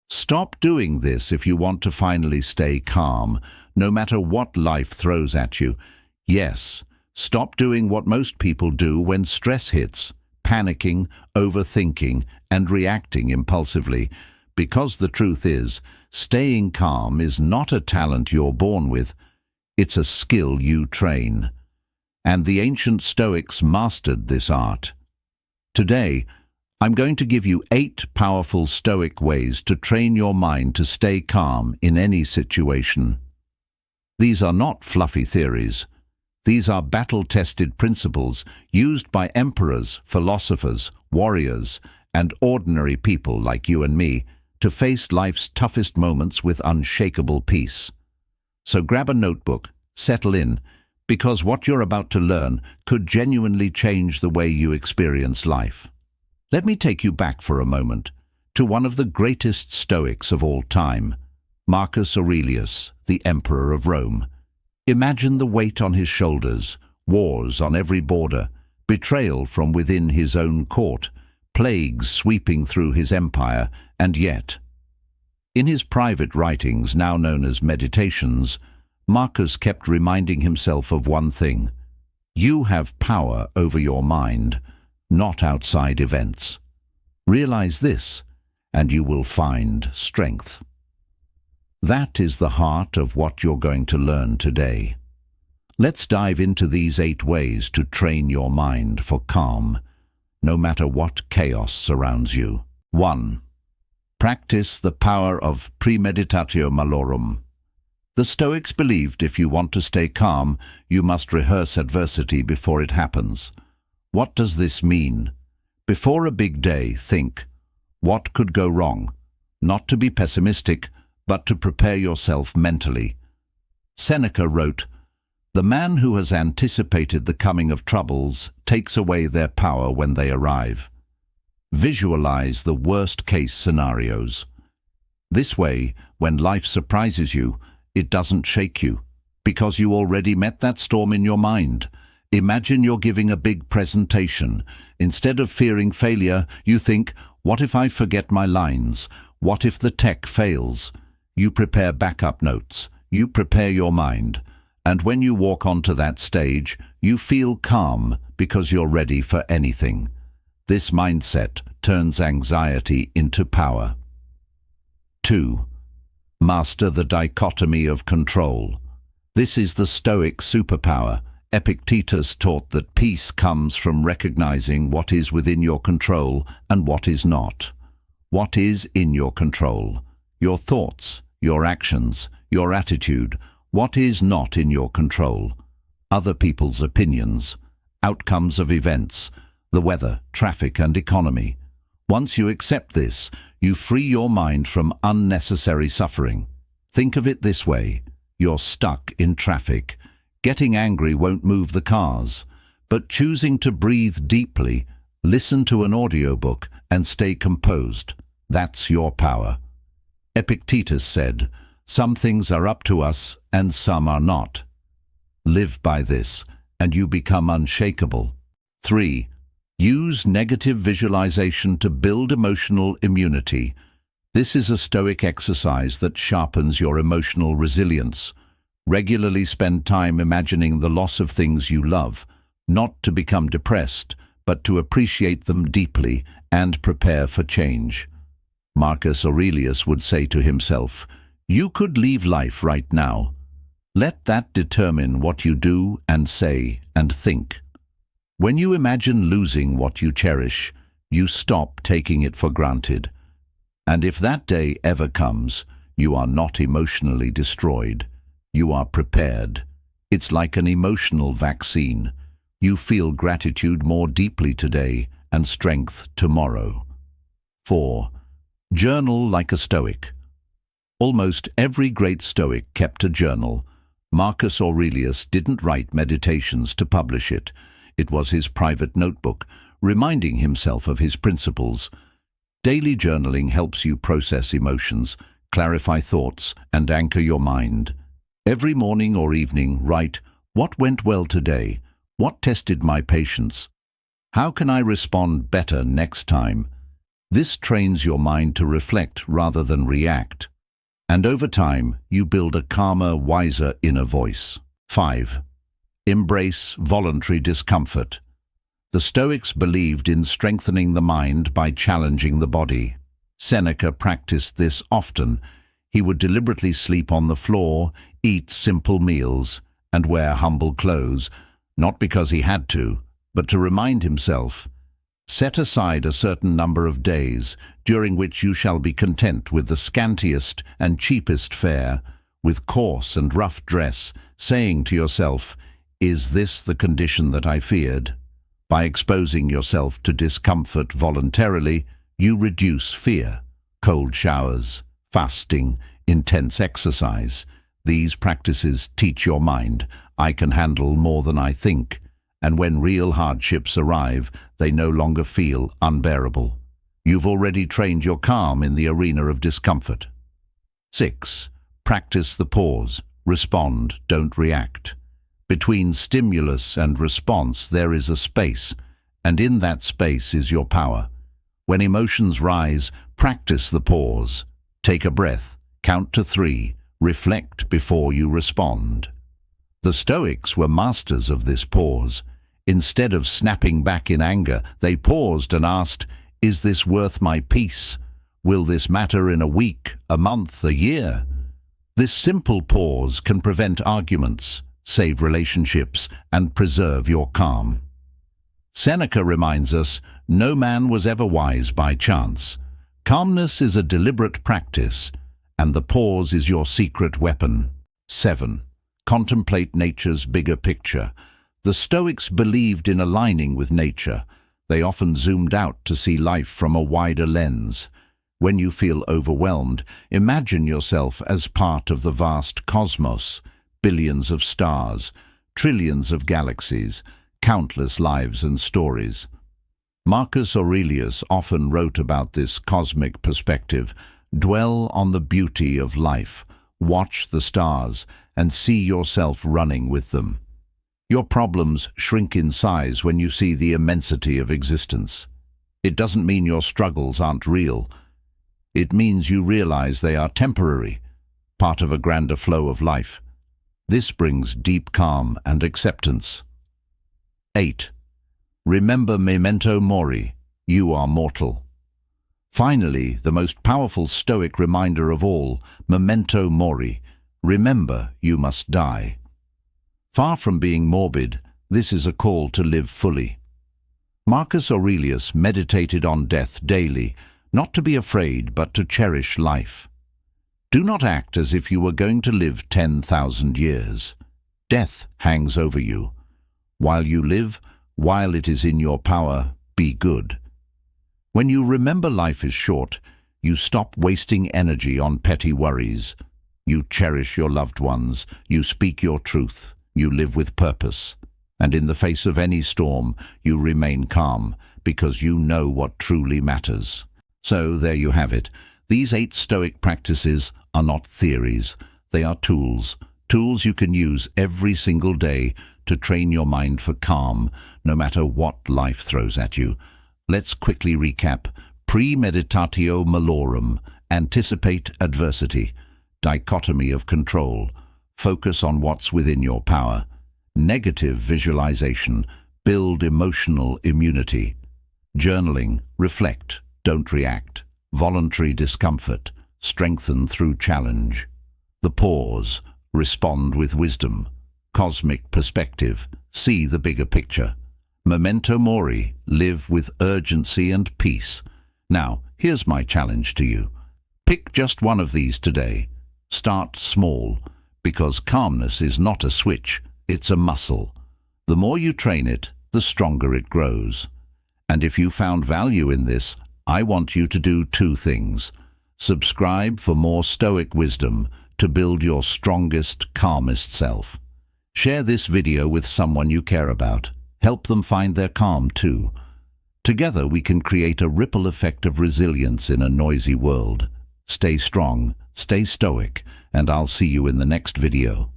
Stop doing this if you want to finally stay calm, no matter what life throws at you. Yes, stop doing what most people do when stress hits, panicking, overthinking, and reacting impulsively, because the truth is, staying calm is not a talent you're born with, it's a skill you train. And the ancient Stoics mastered this art. Today, I'm going to give you 8 powerful Stoic ways to train your mind to stay calm in any situation. These are not fluffy theories. These are battle-tested principles used by emperors, philosophers, warriors, and ordinary people like you and me to face life's toughest moments with unshakable peace. So grab a notebook, settle in, because what you're about to learn could genuinely change the way you experience life. Let me take you back for a moment to one of the greatest Stoics of all time, Marcus Aurelius, the Emperor of Rome. Imagine the weight on his shoulders, wars on every border, betrayal from within his own court, plagues sweeping through his empire, and yet, in his private writings, now known as Meditations, Marcus kept reminding himself of one thing: you have power over your mind, not outside events. Realize this, and you will find strength. That is the heart of what you're going to learn today. Let's dive into these 8 ways to train your mind for calm, no matter what chaos surrounds you. 1. Practice the power of Premeditatio Malorum. The Stoics believed if you want to stay calm, you must rehearse adversity before it happens. What does this mean? Before a big day, think, what could go wrong? Not to be pessimistic, but to prepare yourself mentally. Seneca wrote, "The man who has anticipated the coming of troubles takes away their power when they arrive." Visualize the worst-case scenarios. This way, when life surprises you, it doesn't shake you, because you already met that storm in your mind. Imagine you're giving a big presentation. Instead of fearing failure, you think, what if I forget my lines? What if the tech fails? You prepare backup notes. You prepare your mind. And when you walk onto that stage, you feel calm because you're ready for anything. This mindset turns anxiety into power. 2. Master the dichotomy of control. This is the Stoic superpower. Epictetus taught that peace comes from recognizing what is within your control and what is not. What is in your control? Your thoughts, your actions, your attitude. What is not in your control? Other people's opinions, outcomes of events, the weather, traffic, and economy. Once you accept this, you free your mind from unnecessary suffering. Think of it this way: you're stuck in traffic. Getting angry won't move the cars, but choosing to breathe deeply, listen to an audiobook, and stay composed, that's your power. Epictetus said, "Some things are up to us and some are not." Live by this, and you become unshakable. 3. Use negative visualization to build emotional immunity. This is a Stoic exercise that sharpens your emotional resilience. Regularly spend time imagining the loss of things you love, not to become depressed, but to appreciate them deeply and prepare for change. Marcus Aurelius would say to himself, "You could leave life right now." Let that determine what you do and say and think. When you imagine losing what you cherish, you stop taking it for granted. And if that day ever comes, you are not emotionally destroyed. You are prepared. It's like an emotional vaccine. You feel gratitude more deeply today and strength tomorrow. 4. Journal like a Stoic. Almost every great Stoic kept a journal. Marcus Aurelius didn't write Meditations to publish it. It was his private notebook, reminding himself of his principles. Daily journaling helps you process emotions, clarify thoughts, and anchor your mind. Every morning or evening, write, "What went well today? What tested my patience? How can I respond better next time?" This trains your mind to reflect rather than react. And over time, you build a calmer, wiser inner voice. 5. Embrace voluntary discomfort. The Stoics believed in strengthening the mind by challenging the body. Seneca practiced this often. He would deliberately sleep on the floor, eat simple meals, and wear humble clothes, not because he had to, but to remind himself, "Set aside a certain number of days, during which you shall be content with the scantiest and cheapest fare, with coarse and rough dress, saying to yourself, 'Is this the condition that I feared?' By exposing yourself to discomfort voluntarily, you reduce fear. Cold showers, fasting, intense exercise. These practices teach your mind, 'I can handle more than I think,' and when real hardships arrive, they no longer feel unbearable. You've already trained your calm in the arena of discomfort. 6. Practice the pause. Respond, don't react. Between stimulus and response there is a space, and in that space is your power. When emotions rise, practice the pause. Take a breath, count to 3, reflect before you respond. The Stoics were masters of this pause. Instead of snapping back in anger, they paused and asked, "Is this worth my peace? Will this matter in a week, a month, a year?" This simple pause can prevent arguments, save relationships, and preserve your calm. Seneca reminds us, no man was ever wise by chance. Calmness is a deliberate practice, and the pause is your secret weapon. 7. Contemplate nature's bigger picture. The Stoics believed in aligning with nature. They often zoomed out to see life from a wider lens. When you feel overwhelmed, imagine yourself as part of the vast cosmos, billions of stars, trillions of galaxies, countless lives and stories. Marcus Aurelius often wrote about this cosmic perspective. Dwell on the beauty of life, watch the stars, and see yourself running with them. Your problems shrink in size when you see the immensity of existence. It doesn't mean your struggles aren't real. It means you realize they are temporary, part of a grander flow of life. This brings deep calm and acceptance. 8. Remember Memento Mori, you are mortal. Finally, the most powerful Stoic reminder of all, Memento Mori, remember you must die. Far from being morbid, this is a call to live fully. Marcus Aurelius meditated on death daily, not to be afraid but to cherish life. Do not act as if you were going to live 10,000 years. Death hangs over you. While you live, while it is in your power, be good. When you remember life is short, you stop wasting energy on petty worries. You cherish your loved ones, you speak your truth, you live with purpose. And in the face of any storm, you remain calm, because you know what truly matters. So there you have it. These 8 Stoic practices are not theories. They are tools. Tools you can use every single day to train your mind for calm, no matter what life throws at you. Let's quickly recap. Premeditatio Malorum. Anticipate adversity. Dichotomy of control. Focus on what's within your power. Negative visualization. Build emotional immunity. Journaling. Reflect. Don't react. Voluntary discomfort. Strengthen through challenge. The pause. Respond with wisdom. Cosmic perspective. See the bigger picture. Memento Mori. Live with urgency and peace. Now, here's my challenge to you. Pick just one of these today. Start small, because calmness is not a switch, it's a muscle. The more you train it, the stronger it grows. And if you found value in this, I want you to do 2 things. Subscribe for more Stoic wisdom to build your strongest, calmest self. Share this video with someone you care about. Help them find their calm too. Together we can create a ripple effect of resilience in a noisy world. Stay strong, stay stoic, and I'll see you in the next video.